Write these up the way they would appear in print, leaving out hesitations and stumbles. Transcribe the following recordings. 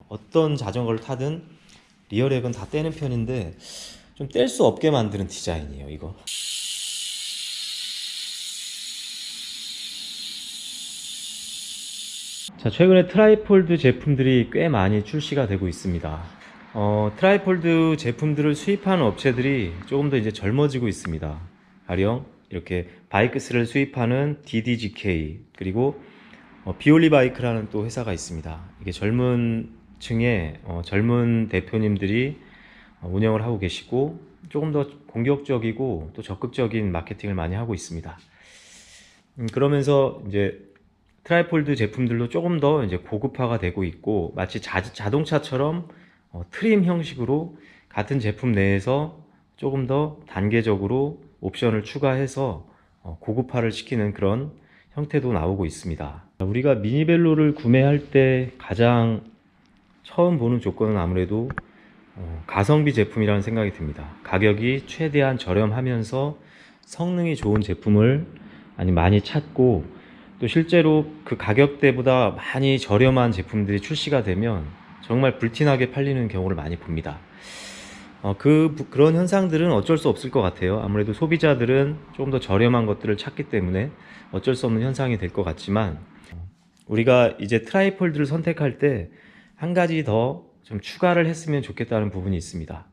어떤 자전거를 타든 리어렉은 다 떼는 편인데 좀 뗄 수 없게 만드는 디자인이에요 이거. 자, 최근에 트라이폴드 제품들이 꽤 많이 출시가 되고 있습니다. 트라이폴드 제품들을 수입하는 업체들이 조금 더 이제 젊어지고 있습니다. 가령 이렇게 바이크스를 수입하는 DDGK, 그리고 비올리 바이크라는 또 회사가 있습니다. 이게 젊은 층의 젊은 대표님들이 운영을 하고 계시고 조금 더 공격적이고 또 적극적인 마케팅을 많이 하고 있습니다. 그러면서 이제 트라이폴드 제품들도 조금 더 이제 고급화가 되고 있고, 마치 자동차처럼 트림 형식으로 같은 제품 내에서 조금 더 단계적으로 옵션을 추가해서 고급화를 시키는 그런 형태도 나오고 있습니다. 우리가 미니벨로를 구매할 때 가장 처음 보는 조건은 아무래도 가성비 제품이라는 생각이 듭니다. 가격이 최대한 저렴하면서 성능이 좋은 제품을 많이 찾고, 또 실제로 그 가격대보다 많이 저렴한 제품들이 출시가 되면 정말 불티나게 팔리는 경우를 많이 봅니다. 그런 현상들은 어쩔 수 없을 것 같아요. 아무래도 소비자들은 조금 더 저렴한 것들을 찾기 때문에 어쩔 수 없는 현상이 될 것 같지만, 우리가 이제 트라이폴드를 선택할 때 한 가지 더 좀 추가를 했으면 좋겠다는 부분이 있습니다.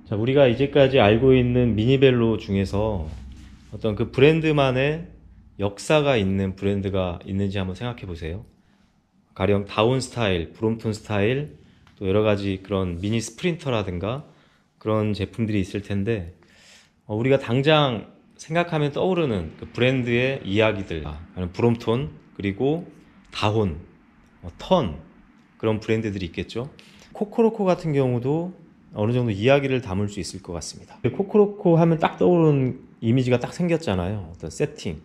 자, 우리가 이제까지 알고 있는 미니벨로 중에서 어떤 그 브랜드만의 역사가 있는 브랜드가 있는지 한번 생각해 보세요. 가령 다운 스타일, 브롬톤 스타일, 또 여러 가지 그런 미니 스프린터라든가 그런 제품들이 있을 텐데, 우리가 당장 생각하면 떠오르는 그 브랜드의 이야기들, 브롬톤, 그리고 다혼, 턴, 그런 브랜드들이 있겠죠. 코코로코 같은 경우도 어느 정도 이야기를 담을 수 있을 것 같습니다. 코코로코 하면 딱 떠오르는 이미지가 딱 생겼잖아요. 어떤 세팅,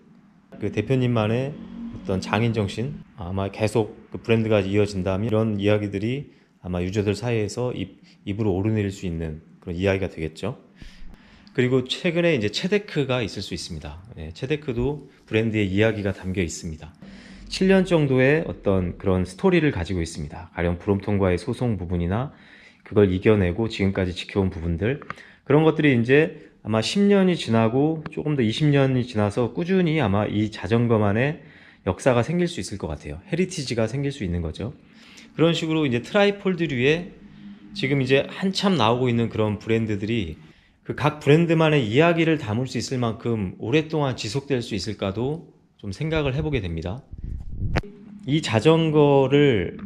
그 대표님만의 어떤 장인정신, 아마 계속 그 브랜드가 이어진다면 이런 이야기들이 아마 유저들 사이에서 입으로 오르내릴 수 있는 그런 이야기가 되겠죠. 그리고 최근에 이제 체데크가 있을 수 있습니다. 체데크도 브랜드의 이야기가 담겨 있습니다. 7년 정도의 어떤 그런 스토리를 가지고 있습니다. 가령 브롬톤과의 소송 부분이나 그걸 이겨내고 지금까지 지켜온 부분들, 그런 것들이 이제 아마 10년이 지나고 조금 더 20년이 지나서 꾸준히 아마 이 자전거만의 역사가 생길 수 있을 것 같아요. 헤리티지가 생길 수 있는 거죠. 그런 식으로 이제 트라이폴드류의 지금 이제 한참 나오고 있는 그런 브랜드들이 그 각 브랜드만의 이야기를 담을 수 있을 만큼 오랫동안 지속될 수 있을까도 좀 생각을 해보게 됩니다. 이 자전거를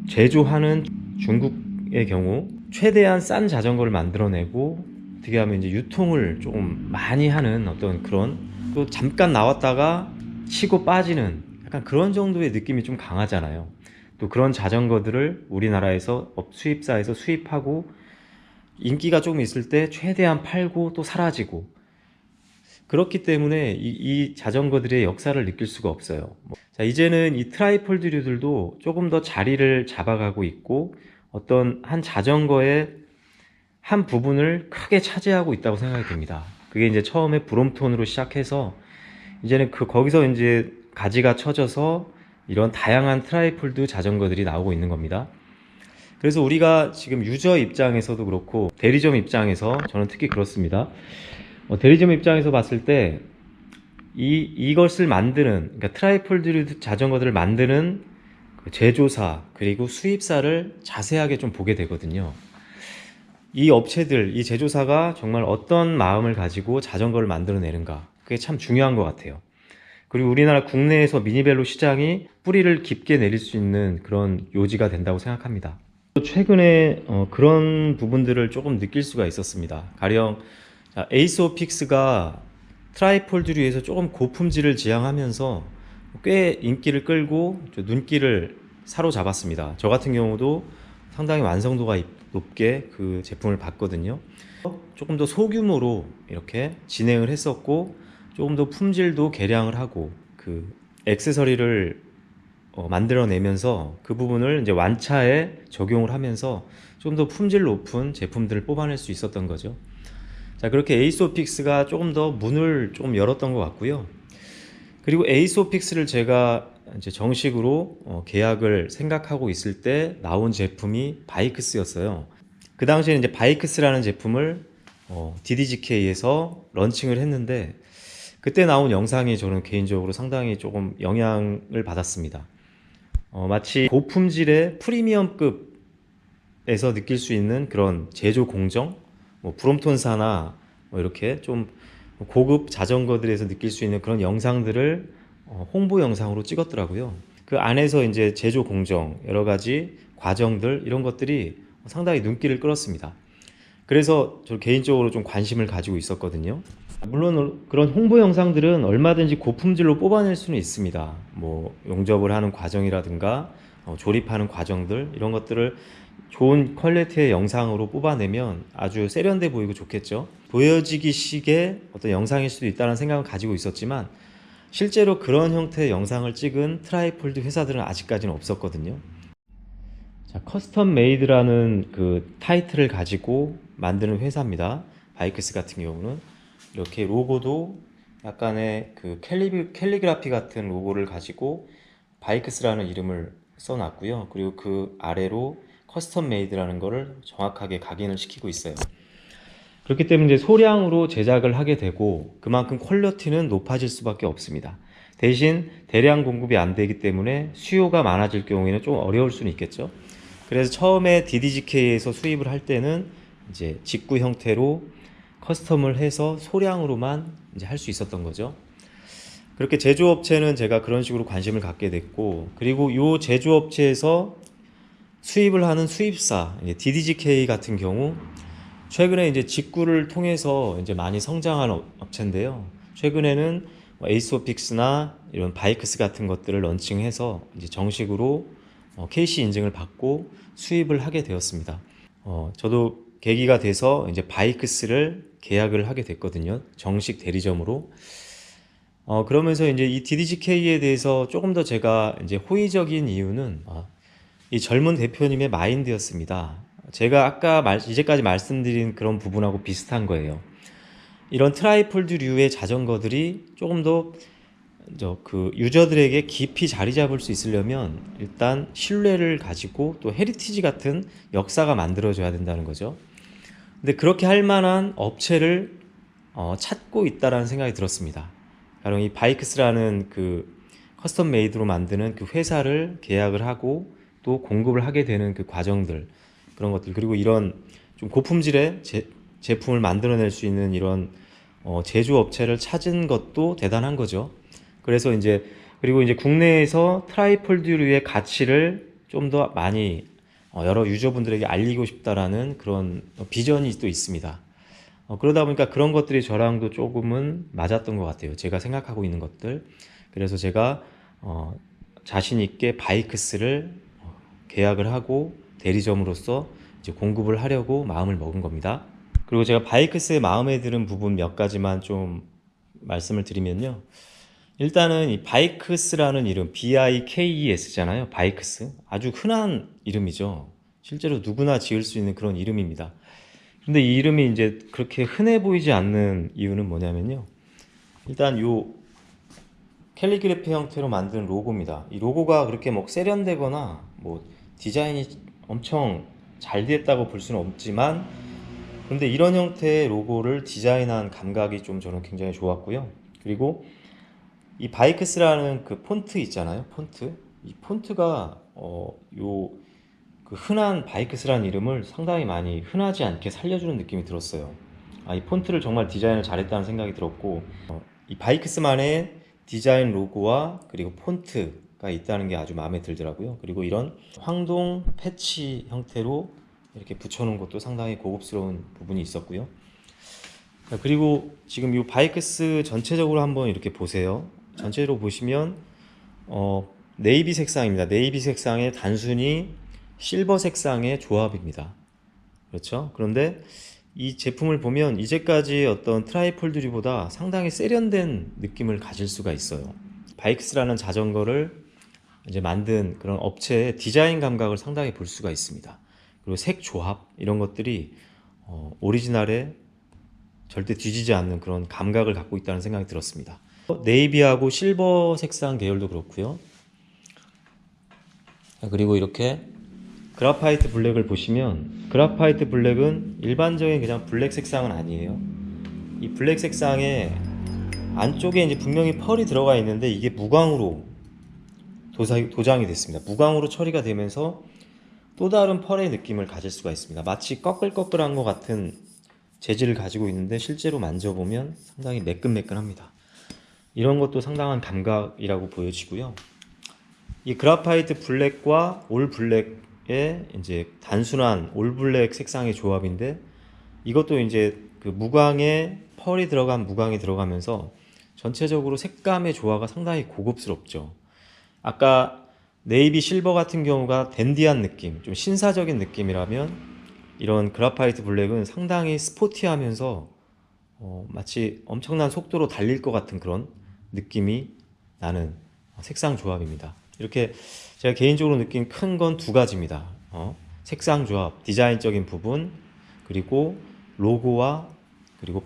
제조하는 중국의 경우 최대한 싼 자전거를 만들어내고, 어떻게 하면 이제 유통을 조금 많이 하는 어떤 그런, 또 잠깐 나왔다가 치고 빠지는 약간 그런 정도의 느낌이 좀 강하잖아요. 또 그런 자전거들을 우리나라에서 수입사에서 수입하고 인기가 조금 있을 때 최대한 팔고 또 사라지고, 그렇기 때문에 이 자전거들의 역사를 느낄 수가 없어요. 자, 이제는 이 트라이폴드류들도 조금 더 자리를 잡아가고 있고, 어떤 한 자전거의 한 부분을 크게 차지하고 있다고 생각이 듭니다. 그게 이제 처음에 브롬톤으로 시작해서 이제는 거기서 이제 가지가 쳐져서 이런 다양한 트라이폴드 자전거들이 나오고 있는 겁니다. 그래서 우리가 지금 유저 입장에서도 그렇고 대리점 입장에서 저는 특히 그렇습니다. 대리점 입장에서 봤을 때 이것을 만드는, 그러니까 트라이폴드 자전거들을 만드는 그 제조사 그리고 수입사를 자세하게 좀 보게 되거든요. 이 업체들, 이 제조사가 정말 어떤 마음을 가지고 자전거를 만들어내는가, 그게 참 중요한 것 같아요. 그리고 우리나라 국내에서 미니벨로 시장이 뿌리를 깊게 내릴 수 있는 그런 요지가 된다고 생각합니다. 최근에 그런 부분들을 조금 느낄 수가 있었습니다. 가령 에이스오픽스가 트라이폴드류에서 조금 고품질을 지향하면서 꽤 인기를 끌고 눈길을 사로잡았습니다. 저 같은 경우도 상당히 완성도가 높게 그 제품을 봤거든요. 조금 더 소규모로 이렇게 진행을 했었고, 조금 더 품질도 개량을 하고 그 액세서리를 만들어내면서 그 부분을 이제 완차에 적용을 하면서 좀 더 품질 높은 제품들을 뽑아낼 수 있었던 거죠. 자, 그렇게 에이스오픽스가 조금 더 문을 좀 열었던 것 같고요. 그리고 에이스오픽스를 제가 이제 정식으로 계약을 생각하고 있을 때 나온 제품이 바이크스였어요. 그 당시에 이제 바이크스라는 제품을 DDGK에서 런칭을 했는데 그때 나온 영상이 저는 개인적으로 상당히 조금 영향을 받았습니다. 마치 고품질의 프리미엄급에서 느낄 수 있는 그런 제조 공정, 뭐 브롬톤사나 뭐 이렇게 좀 고급 자전거들에서 느낄 수 있는 그런 영상들을 홍보 영상으로 찍었더라고요. 그 안에서 이제 제조 공정, 여러 가지 과정들 이런 것들이 상당히 눈길을 끌었습니다. 그래서 저 개인적으로 좀 관심을 가지고 있었거든요. 물론 그런 홍보 영상들은 얼마든지 고품질로 뽑아낼 수는 있습니다. 뭐 용접을 하는 과정이라든가 조립하는 과정들 이런 것들을 좋은 퀄리티의 영상으로 뽑아내면 아주 세련돼 보이고 좋겠죠. 보여지기식의 어떤 영상일 수도 있다는 생각을 가지고 있었지만 실제로 그런 형태의 영상을 찍은 트라이폴드 회사들은 아직까지는 없었거든요. 자, 커스텀 메이드라는 그 타이틀을 가지고 만드는 회사입니다. 바이크스 같은 경우는 이렇게 로고도 약간의 그 캘리그라피 같은 로고를 가지고 바이크스라는 이름을 써놨고요. 그리고 그 아래로 커스텀 메이드라는 거를 정확하게 각인을 시키고 있어요. 그렇기 때문에 이제 소량으로 제작을 하게 되고 그만큼 퀄리티는 높아질 수밖에 없습니다. 대신 대량 공급이 안 되기 때문에 수요가 많아질 경우에는 좀 어려울 수는 있겠죠. 그래서 처음에 DDGK에서 수입을 할 때는 이제 직구 형태로 커스텀을 해서 소량으로만 이제 할 수 있었던 거죠. 그렇게 제조업체는 제가 그런 식으로 관심을 갖게 됐고, 그리고 이 제조업체에서 수입을 하는 수입사, DDGK 같은 경우 최근에 이제 직구를 통해서 이제 많이 성장한 업체인데요. 최근에는 에이스오픽스나 이런 바이크스 같은 것들을 런칭해서 이제 정식으로 KC 인증을 받고 수입을 하게 되었습니다. 저도 계기가 돼서 이제 바이크스를 계약을 하게 됐거든요. 정식 대리점으로. 그러면서 이제 이 DDGK에 대해서 조금 더 제가 이제 호의적인 이유는 이 젊은 대표님의 마인드였습니다. 제가 아까 이제까지 말씀드린 그런 부분하고 비슷한 거예요. 이런 트라이폴드류의 자전거들이 조금 더 그 유저들에게 깊이 자리 잡을 수 있으려면 일단 신뢰를 가지고 또 헤리티지 같은 역사가 만들어져야 된다는 거죠. 근데 그렇게 할 만한 업체를 찾고 있다라는 생각이 들었습니다. 바로 이 바이크스라는 그 커스텀 메이드로 만드는 그 회사를 계약을 하고 또 공급을 하게 되는 그 과정들, 그런 것들, 그리고 이런 좀 고품질의 제품을 만들어낼 수 있는 이런 제조업체를 찾은 것도 대단한 거죠. 그래서 이제 그리고 이제 국내에서 트라이폴드류의 가치를 좀 더 많이 여러 유저분들에게 알리고 싶다라는 그런 비전이 또 있습니다. 그러다 보니까 그런 것들이 저랑도 조금은 맞았던 것 같아요. 제가 생각하고 있는 것들. 그래서 제가 자신 있게 바이크스를 계약을 하고 대리점으로서 이제 공급을 하려고 마음을 먹은 겁니다. 그리고 제가 바이크스의 마음에 드는 부분 몇 가지만 좀 말씀을 드리면요. 일단은 이 바이크스라는 이름, BIKES잖아요. 바이크스. 아주 흔한 이름이죠. 실제로 누구나 지을 수 있는 그런 이름입니다. 근데 이 이름이 이제 그렇게 흔해 보이지 않는 이유는 뭐냐면요. 일단 요 캘리그래피 형태로 만든 로고입니다. 이 로고가 그렇게 뭐 세련되거나 뭐 디자인이 엄청 잘 됐다고 볼 수는 없지만, 그런데 이런 형태의 로고를 디자인한 감각이 좀 저는 굉장히 좋았고요. 그리고 이 바이크스라는 그 폰트 있잖아요. 폰트. 이 폰트가 그 흔한 바이크스라는 이름을 상당히 많이 흔하지 않게 살려주는 느낌이 들었어요. 이 폰트를 정말 디자인을 잘했다는 생각이 들었고, 이 바이크스만의 디자인 로고와 그리고 폰트가 있다는 게 아주 마음에 들더라고요. 그리고 이런 황동 패치 형태로 이렇게 붙여놓은 것도 상당히 고급스러운 부분이 있었고요. 그리고 지금 이 바이크스 전체적으로 한번 이렇게 보세요. 전체로 보시면 네이비 색상입니다. 네이비 색상의 단순히 실버 색상의 조합입니다. 그렇죠? 그런데 이 제품을 보면 이제까지 어떤 트라이폴드류보다 상당히 세련된 느낌을 가질 수가 있어요. 바이크스라는 자전거를 이제 만든 그런 업체의 디자인 감각을 상당히 볼 수가 있습니다. 그리고 색 조합 이런 것들이 오리지널에 절대 뒤지지 않는 그런 감각을 갖고 있다는 생각이 들었습니다. 네이비하고 실버 색상 계열도 그렇고요. 그리고 이렇게 그라파이트 블랙을 보시면, 그라파이트 블랙은 일반적인 그냥 블랙 색상은 아니에요. 이 블랙 색상에 안쪽에 이제 분명히 펄이 들어가 있는데 이게 무광으로 도장이 됐습니다. 무광으로 처리가 되면서 또 다른 펄의 느낌을 가질 수가 있습니다. 마치 꺼끌꺼끌한 것 같은 재질을 가지고 있는데 실제로 만져보면 상당히 매끈매끈합니다. 이런 것도 상당한 감각이라고 보여지고요. 이 그라파이트 블랙과 올 블랙의 이제 단순한 올 블랙 색상의 조합인데, 이것도 이제 그 무광에 펄이 들어간 무광이 들어가면서 전체적으로 색감의 조화가 상당히 고급스럽죠. 아까 네이비 실버 같은 경우가 댄디한 느낌, 좀 신사적인 느낌이라면, 이런 그라파이트 블랙은 상당히 스포티하면서 마치 엄청난 속도로 달릴 것 같은 그런 느낌이 나는 색상 조합입니다. 이렇게 제가 개인적으로 느낀 큰 건 두 가지입니다. 색상 조합, 디자인적인 부분, 그리고 로고와 그리고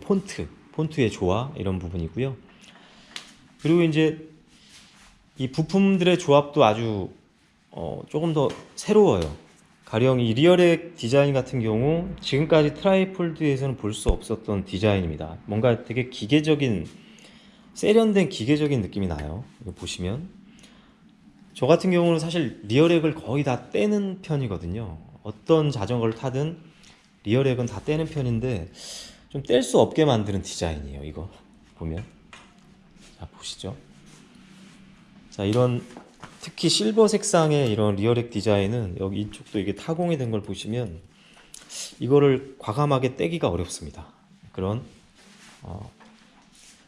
폰트의 조화, 이런 부분이고요. 그리고 이제 이 부품들의 조합도 아주 조금 더 새로워요. 가령 이 리어렉 디자인 같은 경우 지금까지 트라이폴드에서는 볼 수 없었던 디자인입니다. 뭔가 되게 기계적인, 세련된 기계적인 느낌이 나요. 이거 보시면 저 같은 경우는 사실 리어렉을 거의 다 떼는 편이거든요. 어떤 자전거를 타든 리어렉은 다 떼는 편인데 좀 뗄 수 없게 만드는 디자인이에요. 이거 보면, 자 보시죠. 자, 이런 특히 실버 색상의 이런 리어렉 디자인은 여기 이쪽도 이게 타공이 된 걸 보시면 이거를 과감하게 떼기가 어렵습니다. 그런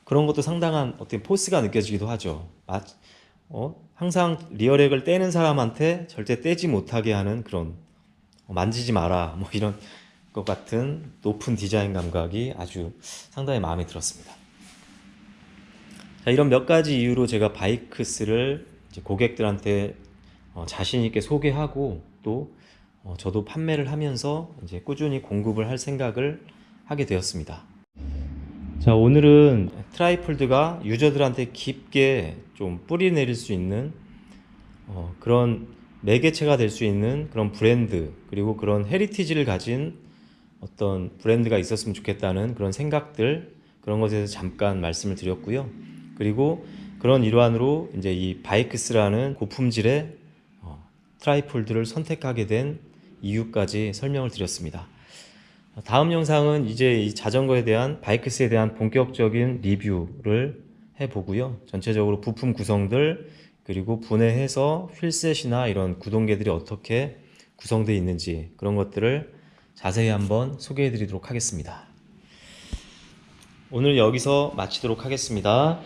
것도 상당한 어떤 포스가 느껴지기도 하죠. 항상 리어렉을 떼는 사람한테 절대 떼지 못하게 하는 그런, 만지지 마라 뭐 이런 것 같은 높은 디자인 감각이 아주 상당히 마음에 들었습니다. 자, 이런 몇 가지 이유로 제가 바이크스를 이제 고객들한테 자신 있게 소개하고, 또 저도 판매를 하면서 이제 꾸준히 공급을 할 생각을 하게 되었습니다. 자, 오늘은 트라이폴드가 유저들한테 깊게 좀 뿌리 내릴 수 있는 그런 매개체가 될 수 있는 그런 브랜드, 그리고 그런 헤리티지를 가진 어떤 브랜드가 있었으면 좋겠다는 그런 생각들, 그런 것에 대해서 잠깐 말씀을 드렸고요. 그리고 그런 일환으로 이제 이 바이크스라는 고품질의 트라이폴드를 선택하게 된 이유까지 설명을 드렸습니다. 다음 영상은 이제 이 자전거에 대한, 바이크스에 대한 본격적인 리뷰를 해보고요. 전체적으로 부품 구성들, 그리고 분해해서 휠셋이나 이런 구동계들이 어떻게 구성되어 있는지, 그런 것들을 자세히 한번 소개해 드리도록 하겠습니다. 오늘 여기서 마치도록 하겠습니다.